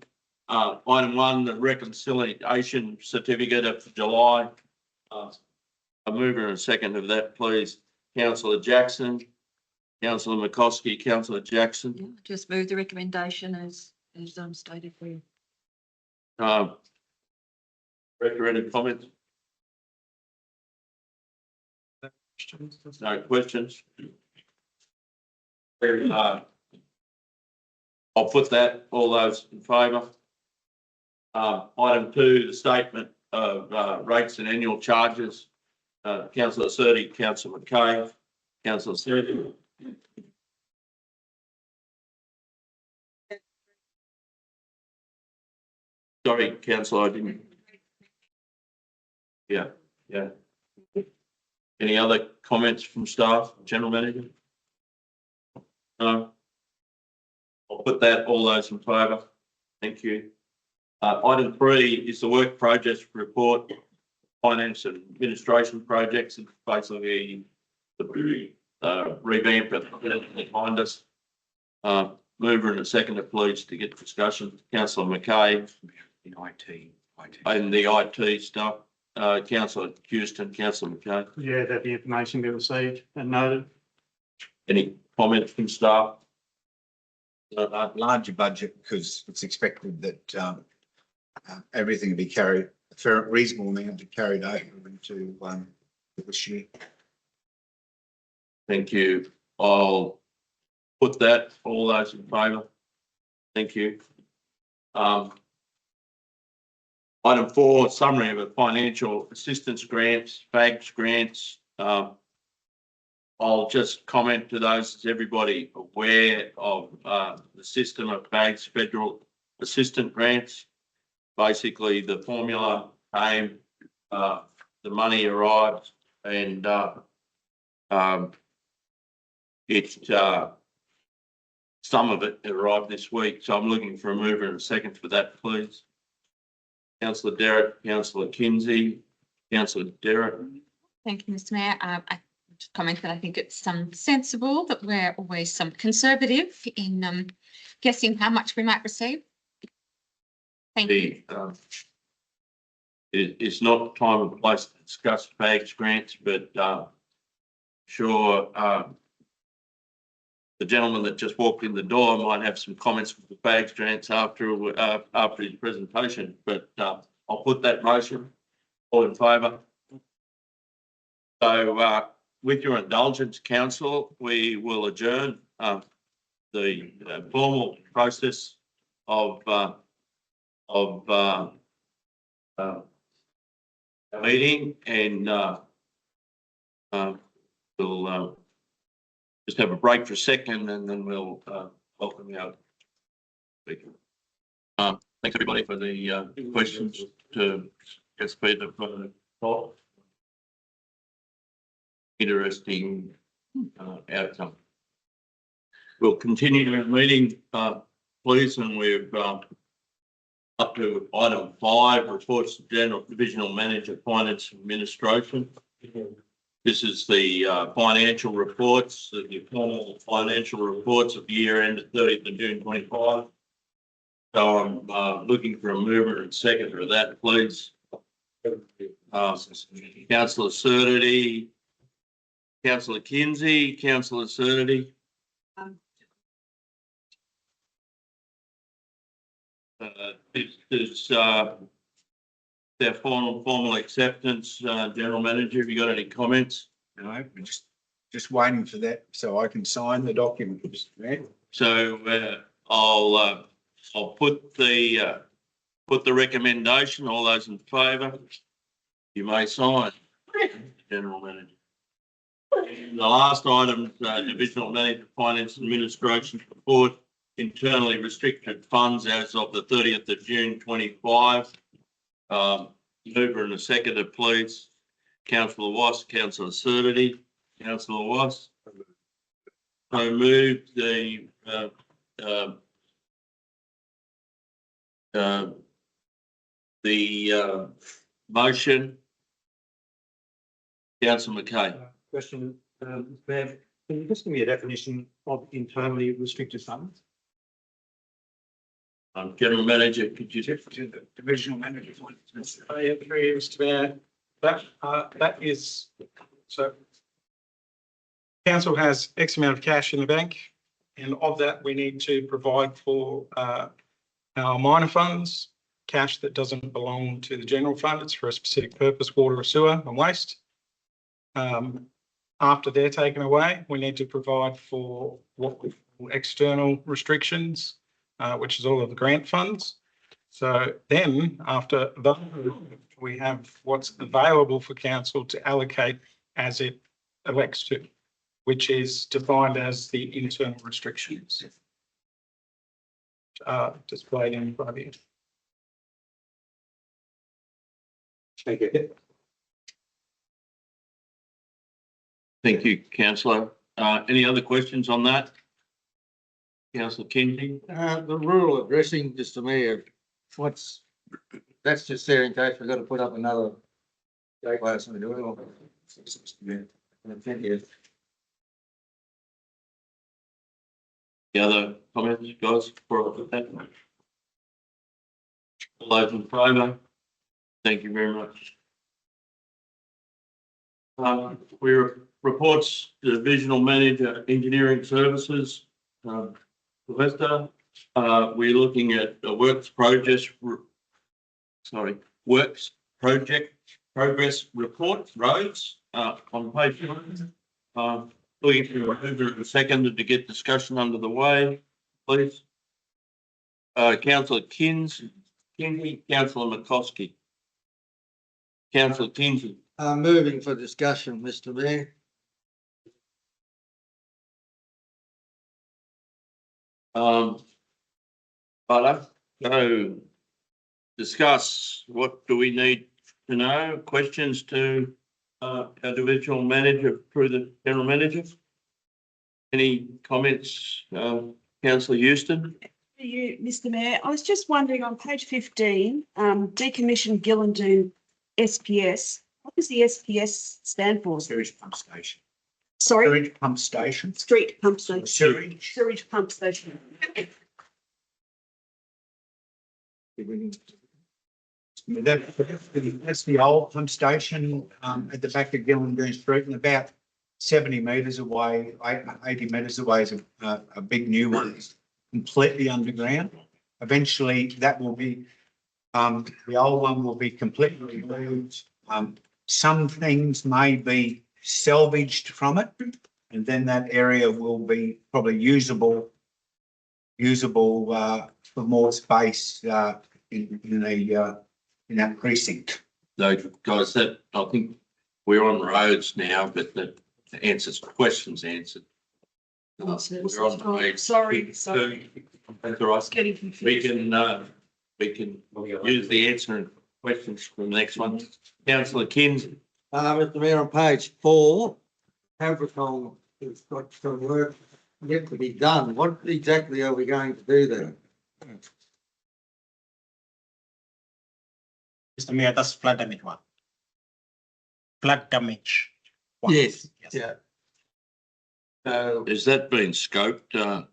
Item 1, the reconciliation certificate of July. A mover and a second of that, please. Councillor Jackson, Councillor McCoskey, Councillor Jackson. Just move the recommendation as stated for you. Director, any comments? No questions? I'll put that, all those in favour. Item 2, the statement of rates and annual charges. Councillor Surdy, Councillor McCabe, Councillor Surdy. Sorry, Councillor, I didn't. Yeah. Any other comments from staff, General Manager? No. I'll put that, all those in favour. Thank you. Item 3 is the work project report, finance and administration projects. It's basically the revamp behind us. Mover and a seconder, please, to get discussion. Councillor McCabe. In IT. And the IT stuff. Councillor Houston, Councillor McCabe. Yeah, that the information be received and noted. Any comments from staff? Larger budget because it's expected that everything will be carried, a fair reasonable amount to carried over into this year. Thank you. I'll put that, all those in favour. Thank you. Item 4, summary of a financial assistance grants, FAGS grants. I'll just comment to those, is everybody aware of the system of FAGS, federal assistant grants? Basically, the formula came, the money arrived and some of it arrived this week. So I'm looking for a mover and a second for that, please. Councillor Derrick, Councillor Kinsey, Councillor Derrick. Thank you, Mr. Mayor. I just comment that I think it's sensible that we're always conservative in guessing how much we might receive. Thank you. It's not time and place to discuss FAGS grants, but sure, the gentleman that just walked in the door might have some comments with the FAGS grants after his presentation, but I'll put that motion. All in favour? So with your indulgence, council, we will adjourn the formal process of meeting and we'll just have a break for a second and then we'll welcome you out. Thanks everybody for the questions to get speed of thought. Interesting outcome. We'll continue our meeting, please, and we've up to item 5, reports to General Divisional Manager, Finance Administration. This is the financial reports, the formal financial reports of the year ended 30th of June 25. So I'm looking for a mover and seconder of that, please. Councillor Surdity, Councillor Kinsey, Councillor Surdity. This is their formal acceptance. General Manager, have you got any comments? No, we're just waiting for that so I can sign the document. Mr. Mayor. So I'll put the recommendation. All those in favour, you may sign. General Manager. The last item, Divisional Manager Finance Administration report, internally restricted funds as of the 30th of June 25. Mover and a seconder, please. Councillor Wass, Councillor Surdity, Councillor Wass. So moved the motion. Councillor McKay. Question, Mayor, can you just give me a definition of internally restricted funds? General Manager, could you? To the Divisional Manager. I agree, Mr. Mayor. That is, so council has X amount of cash in the bank, and of that we need to provide for our minor funds, cash that doesn't belong to the general fund. It's for a specific purpose, water, sewer and waste. After they're taken away, we need to provide for what we call external restrictions, which is all of the grant funds. So then after that, we have what's available for council to allocate as it elects to, which is defined as the internal restrictions. Displayed in front of you. Thank you. Thank you, Councillor. Any other questions on that? Councillor Kinsey? The rural addressing, just to me, that's just there in case we've got to put up another gateway or something. Thank you. The other comments, guys, before I put that? All those in favour? Thank you very much. We reports to Divisional Manager Engineering Services. Sylvester, we're looking at a works project progress report, roads, on page 1. Looking for a mover and seconder to get discussion under the way, please. Councillor Kinsey, Councillor McCoskey. Councillor Kinsey. Moving for discussion, Mr. Mayor. Butter, so discuss what do we need to know? Questions to our divisional manager through the general manager? Any comments, Councillor Houston? For you, Mr. Mayor, I was just wondering on page 15, decommission Gillendoon SPS. What does the SPS stand for? Sewage pump station. Sorry, Sewage pump station. street pump station. Sewage. Sewage pump station. That's the old pump station at the back of Gillendoon Street, and about 70 metres away, 80 metres away is a big new one. It's completely underground. Eventually that will be, the old one will be completely removed. Some things may be salvaged from it, and then that area will be probably usable for more space in that precinct. So guys, that, I think we're on roads now, but the answers, questions answered. We're on roads. Sorry. That's all right. Getting We confused. we can use the answer and questions from the next one. Councillor Kinsey. Mr Mayor, on page 4, Capricorn has got some work yet to be done. What exactly are we going to do there? Mr. Mayor, that's flood damage one. Flood damage. one. Yes, yeah. So, Has that been scoped,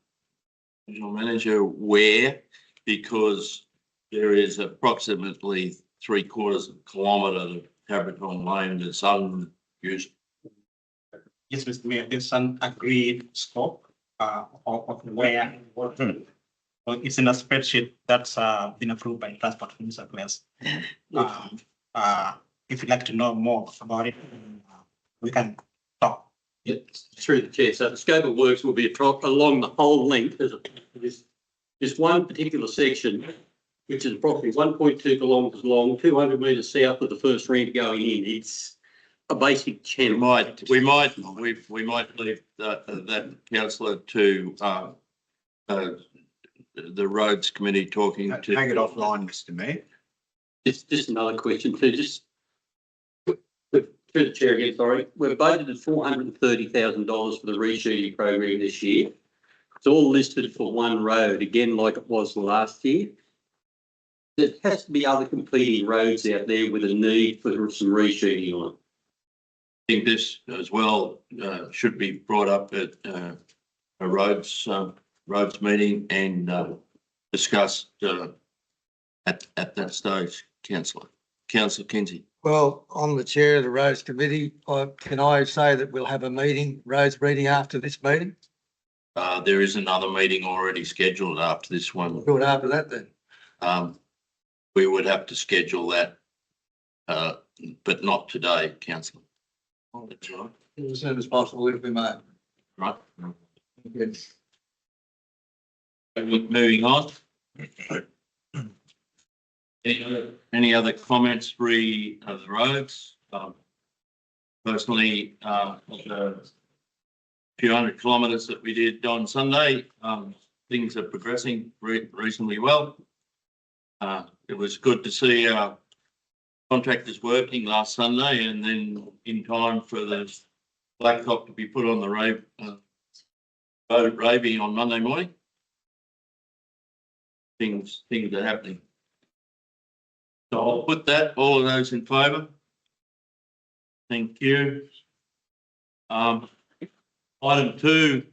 Regional Manager, where? Because there is approximately 3/4 kilometre of Capricorn Lane that's unused. Yes, Mr. Mayor, there's an agreed scope of where and what. So it's in a spreadsheet that's been approved by Transport Minister Class. If you'd like to know more about it, we can talk. Yeah, through the chair. So the scope of works will be along the whole length of this one particular section, which is approximately 1.2 kilometres long, 200 metres south of the first ramp going in. It's a basic We channel. might leave that councillor to the roads committee talking to. Take it offline, Mr Mayor. Just another question too, just through the chair again, sorry. We've budgeted $430,000 for the resheeting program this year. It's all listed for one road, again, like it was last year. There has to be other competing roads out there with a need for some resheeting on it. I think this as well should be brought up at a roads meeting and discussed at that stage, councillor Kinsey. well, on the chair of the roads committee, can I say that we'll have a meeting, roads meeting after this meeting? There is another meeting already scheduled after this one. We'll do it after that then. We would have to schedule that, but not today, councillor. That's right. As soon as possible, if we may. Right. Yes. Moving on. Any other comments re the roads? Personally, the few hundred kilometres that we did on Sunday, things are progressing reasonably well. It was good to see our contractors working last Sunday and then in time for the blacktop to be put on the road Ravy on Monday morning. Things are happening. So I'll put that, all of those in favour. Thank you. Item 2,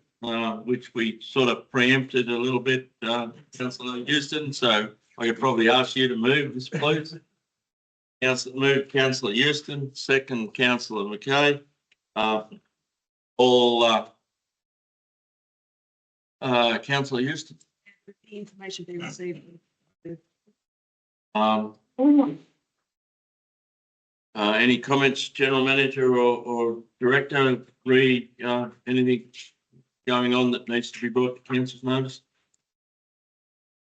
which we sort of preempted a little bit, Councillor Houston, so I could probably ask you to move this, please. Councillor Houston, second Councillor McKay. Councillor Houston. The information being received. Any comments, General Manager or Director, anything going on that needs to be brought to council's notice?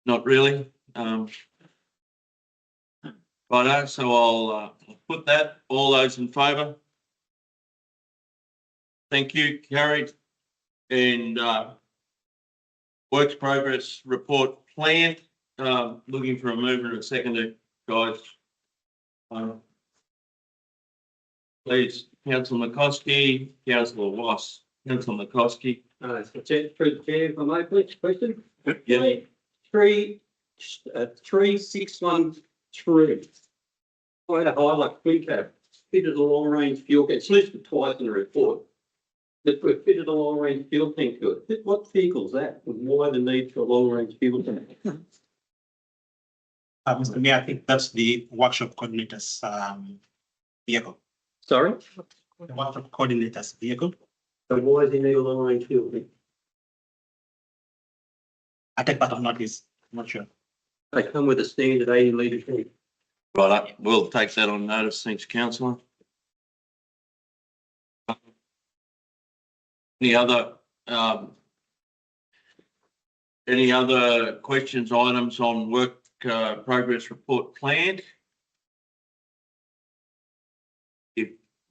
Not really. Righto, so I'll put that. All those in favour? Thank you, carried. And works progress report planned. Looking for a mover and a seconder, guys. Please, Councillor McCoskey, Councillor Wass, Councillor McCoskey. So through the chair, if I may, please, question. Yeah. 3613. I had a highlight clean cab, fitted a long range fuel, it's listed twice in the report. That we've fitted a long range fuel tank to it. What vehicle is that? And why the need for a long range fuel tank? Mr. Mayor, I think that's the workshop coordinator's vehicle. Sorry? The workshop coordinator's vehicle. So why does he need a long range fuel tank? I take that on notice, I'm not sure. They come with a standard 80 litre tank. Right, we'll take that on notice. Thanks, councillor. Any other questions, items on work progress report planned?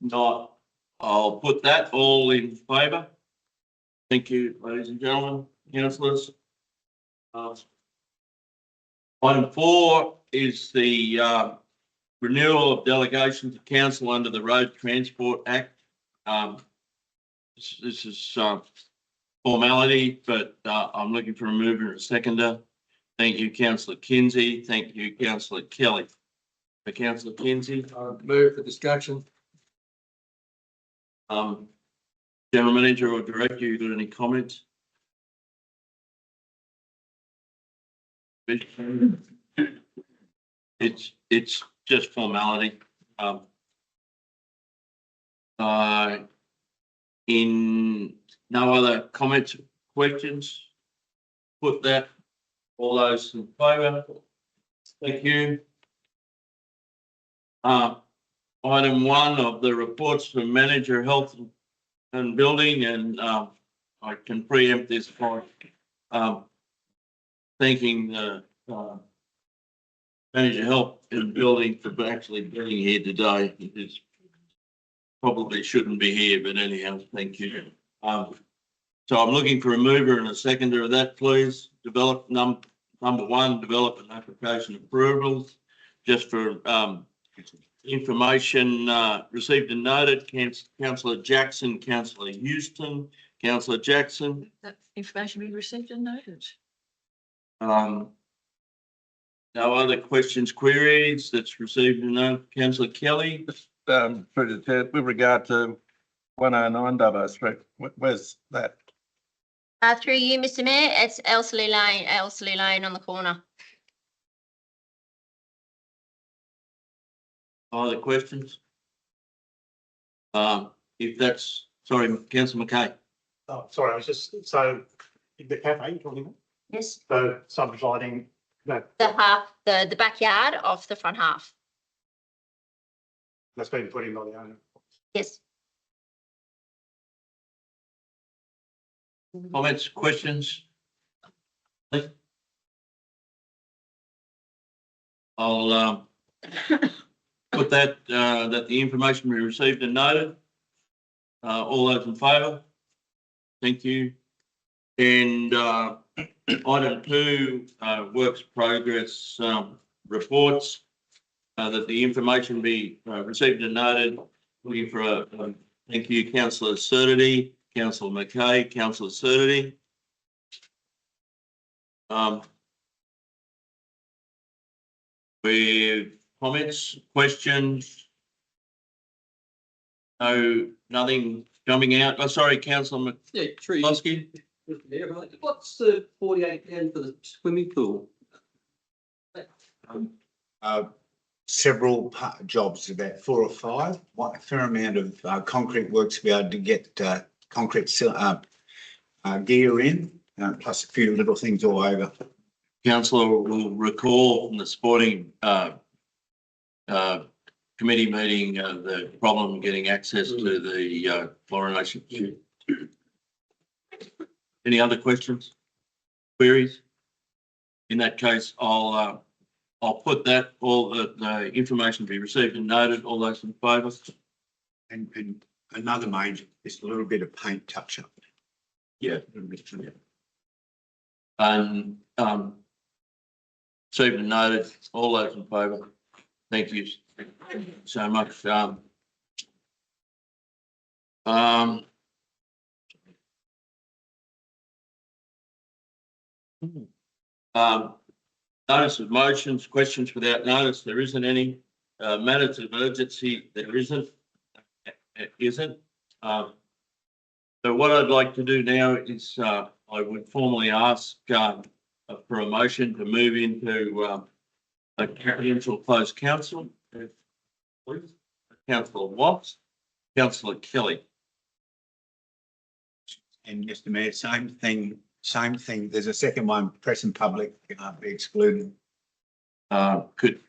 not, I'll put that all in favour. Thank you, ladies and gentlemen, councillors. Item 4 is the renewal of delegation to council under the Road Transport Act. This is formality, but I'm looking for a mover and a seconder. Thank you, councillor Kinsey. Thank you, councillor Kelly. Councillor Kinsey. Move for discussion. General manager or director, you got any comments? It's just formality. In no other comments, questions? Put that, all those in favour? Thank you. Item 1 of the reports from manager health and building, and I can preempt this by thanking the manager health and building for actually being here today. It's probably shouldn't be here, but anyhow, thank you. So I'm looking for a mover and a seconder of that, please. Develop number 1, develop an application approvals, just for information received and noted. Councillor Jackson, Councillor Houston, Councillor Jackson. That information be received and noted. No other questions, queries that's received and noted. Councillor Kelly. Through the chair, with regard to 109 Dubbo Street, where's that? Through you, Mr Mayor, it's Elsley Lane on the corner. Other questions? If that's, sorry, councillor McKay. Oh, sorry, I was just, so the cafe you're talking about? Yes. So subdividing that, The backyard of the front half. that's been put in by the owner. Yes. Comments, questions? I'll put that that the information we received and noted. All those in favour? Thank you. And item 2, works progress reports. That the information be received and noted. Looking for a thank you, councillor Surdity, councillor McKay, councillor Surdity. With comments, questions? No, nothing jumping out. Oh, sorry, councillor Yeah, true. McCloskey. What's the 48,000 for the swimming pool? Several jobs, about 4 or 5, a fair amount of concrete work to be able to get concrete gear in, plus a few little things all over. Councillor will recall from the sporting committee meeting the problem getting access to the chlorination tube. Any other questions, queries? In that case, I'll put that, all the information be received and noted. All those in favour? And another major, just a little bit of paint touch up. Yeah. A little bit, yeah. And received and noted. All those in favour? Thank you so much. Notice of motions, questions without notice. There isn't any. Matters of urgency, there isn't. So what I'd like to do now is I would formally ask for a motion to move into a confidential closed council. Please, Councillor Watts, Councillor Kelly. And Mr Mayor, same thing. There's a second one, press and public be excluded. Could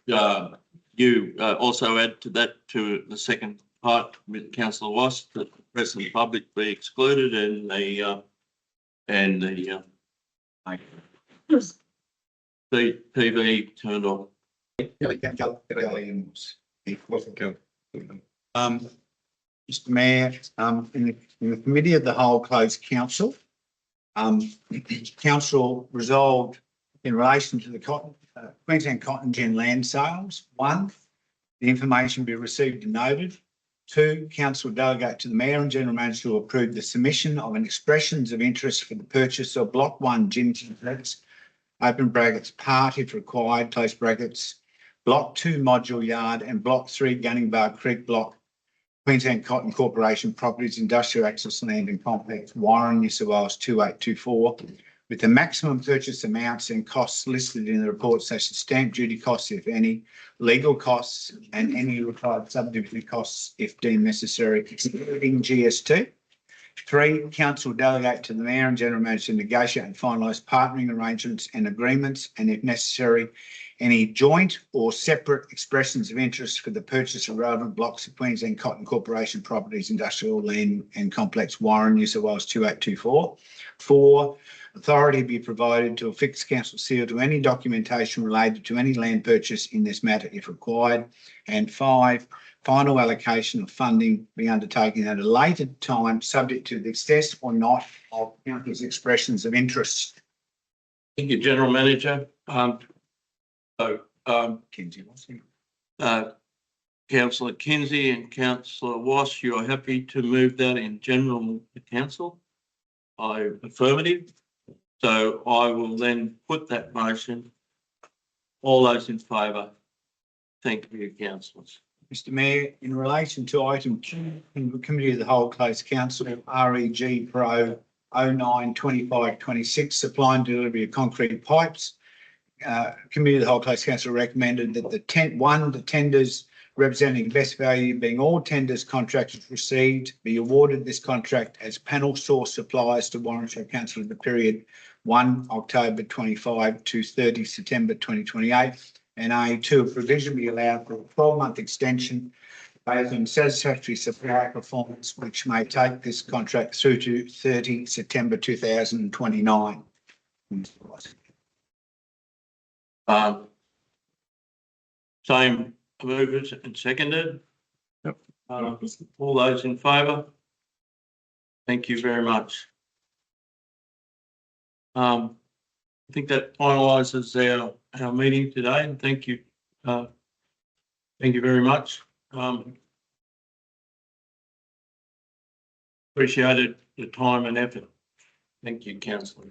you also add to that, to the second part with councillor Watts, that the press and public be excluded and the TV turned off? Mr Mayor, in the committee of the whole closed council, council resolved in relation to the Queensland cotton gin land sales. 1, the information be received and noted. 2, council delegate to the mayor and general manager to approve the submission of an expressions of interest for the purchase of Block 1 gin complex, open brackets, part if required, close brackets, Block 2 module yard and Block 3 Gunning Bar Creek Block, Queensland Cotton Corporation Properties Industrial Access Land and Complex, Warren, New South Wales 2824, with the maximum purchase amounts and costs listed in the report, such as stamp duty costs, if any, legal costs, and any required subdivision costs if deemed necessary, excluding GST. 3, council delegate to the mayor and general manager to negotiate and finalise partnering arrangements and agreements, and if necessary, any joint or separate expressions of interest for the purchase of relevant blocks of Queensland Cotton Corporation Properties Industrial Land and Complex, Warren, New South Wales 2824. 4, authority be provided to affix council seal to any documentation related to any land purchase in this matter if required. And 5, final allocation of funding be undertaken at a later time, subject to the excess or not of council's expressions of interest. Thank you, General Manager. Kinsey, what's he? Councillor Kinsey and Councillor Wass, you are happy to move that in general council? I affirmative. So I will then put that motion. All those in favour? Thank you, councillors. Mr Mayor, in relation to item 2 in the Committee of the Whole Closed Council, REG Pro 092526, supply and delivery of concrete pipes. Committee of the Whole Closed Council recommended that the tenders representing best value, being all tenders contractors received, be awarded this contract as panel source suppliers to Warranshire Council in the period 1 October 25 to 30 September 2028. And A2, a provision be allowed for a 12-month extension based on satisfactory supply performance, which may take this contract through to 30 September 2029. Same movers and seconded. Yep. All those in favour? Thank you very much. I think that finalises our meeting today, and thank you. Thank you very much. Appreciated your time and effort. Thank you, councillor.